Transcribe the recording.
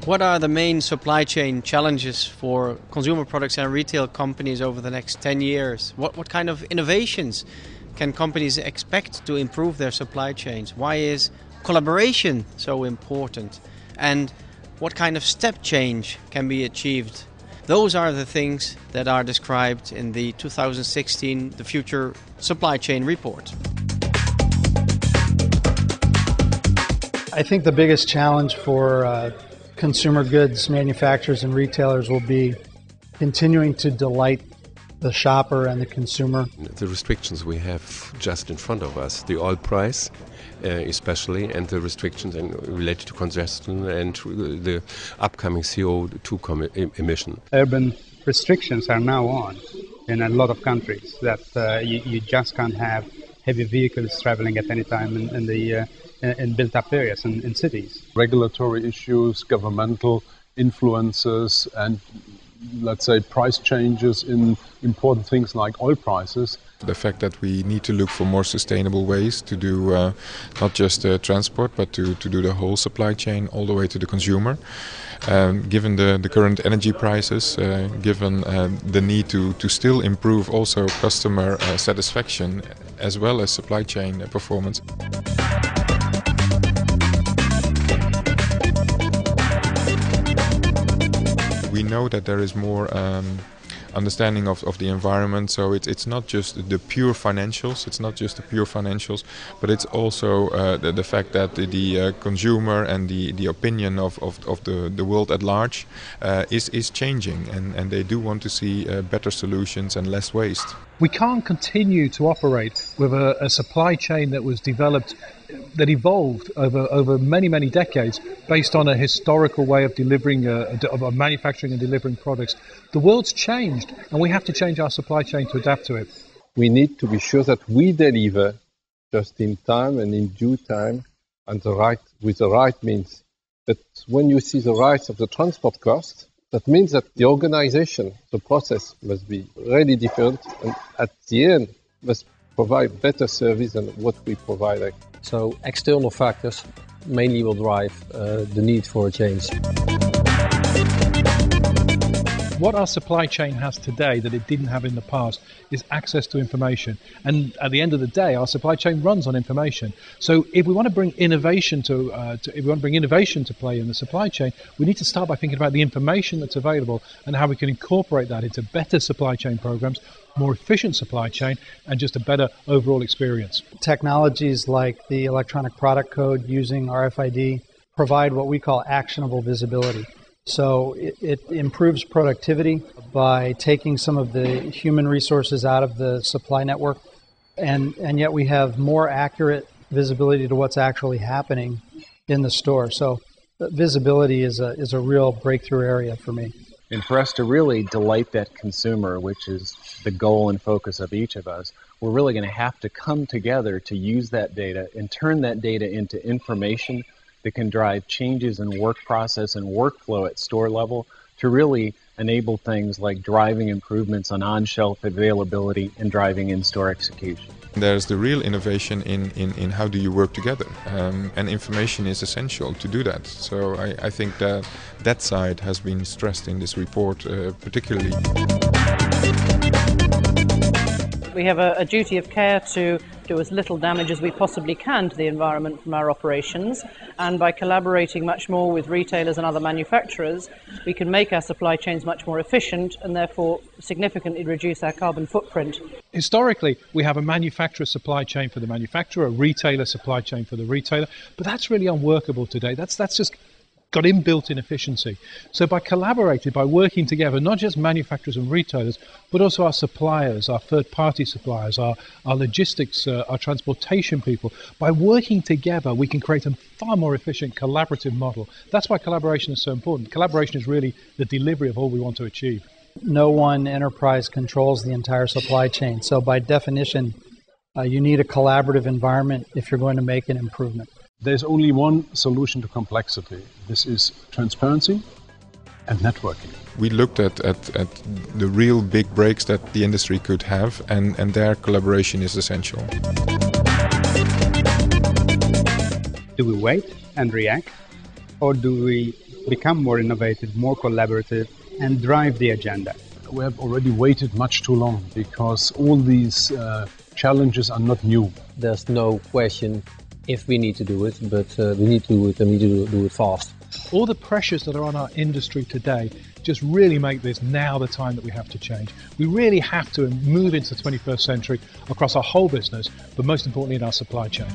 What are the main supply chain challenges for consumer products and retail companies over the next 10 years? What kind of innovations can companies expect to improve their supply chains? Why is collaboration so important? And what kind of step change can be achieved? Those are the things that are described in the 2016 The Future Supply Chain Report. I think the biggest challenge for consumer goods manufacturers and retailers will be continuing to delight the shopper and the consumer. The restrictions we have just in front of us, the oil price especially, and the restrictions related to congestion and the upcoming CO2 emission. Urban restrictions are now on in a lot of countries that you just can't have heavy vehicles traveling at any time in built-up areas in cities. Regulatory issues, governmental influences, and let's say price changes in important things like oil prices. The fact that we need to look for more sustainable ways to do not just transport, but to do the whole supply chain all the way to the consumer. Given the current energy prices, given the need to still improve also customer satisfaction as well as supply chain performance. We know that there is more understanding of the environment, so it's not just the pure financials. It's not just the pure financials, but it's also the fact that the consumer and the opinion of the world at large is changing, and they do want to see better solutions and less waste. We can't continue to operate with a supply chain that was developed, that evolved over many decades based on a historical way of delivering, of manufacturing and delivering products. The world's changed, and we have to change our supply chain to adapt to it. We need to be sure that we deliver just in time and in due time and with the right means. But when you see the rise of the transport costs, that means that the organization, the process must be really different, and at the end must provide better service than what we provide. So external factors mainly will drive the need for a change. What our supply chain has today that it didn't have in the past is access to information. And at the end of the day, our supply chain runs on information. So if we want to bring innovation to play in the supply chain, we need to start by thinking about the information that's available and how we can incorporate that into better supply chain programs, more efficient supply chain, and just a better overall experience. Technologies like the electronic product code using RFID provide what we call actionable visibility. So it improves productivity by taking some of the human resources out of the supply network, and yet we have more accurate visibility to what's actually happening in the store. So visibility is a real breakthrough area for me. And for us to really delight that consumer, which is the goal and focus of each of us, we're really going to have to come together to use that data and turn that data into information that can drive changes in work process and workflow at store level to really enable things like driving improvements on-shelf availability and driving in-store execution. There's the real innovation in how do you work together, and information is essential to do that. So I think that side has been stressed in this report particularly. We have a duty of care to do as little damage as we possibly can to the environment from our operations, and by collaborating much more with retailers and other manufacturers, we can make our supply chains much more efficient and therefore significantly reduce our carbon footprint. Historically, we have a manufacturer supply chain for the manufacturer, a retailer supply chain for the retailer, but that's really unworkable today. That's just got inbuilt inefficiency. So by collaborating, by working together, not just manufacturers and retailers, but also our suppliers, our third-party suppliers, our logistics, our transportation people, by working together, we can create a far more efficient collaborative model. That's why collaboration is so important. Collaboration is really the delivery of all we want to achieve. No one enterprise controls the entire supply chain. So by definition, you need a collaborative environment if you're going to make an improvement. There's only one solution to complexity. This is transparency and networking. We looked at the real big breaks that the industry could have, and their collaboration is essential. Do we wait and react, or do we become more innovative, more collaborative, and drive the agenda. We have already waited much too long because all these challenges are not new. There's no question if we need to do it, but we need to do it, and we need to do it fast. All the pressures that are on our industry today just really make this now the time that we have to change. We really have to move into the 21st century across our whole business, but most importantly in our supply chain.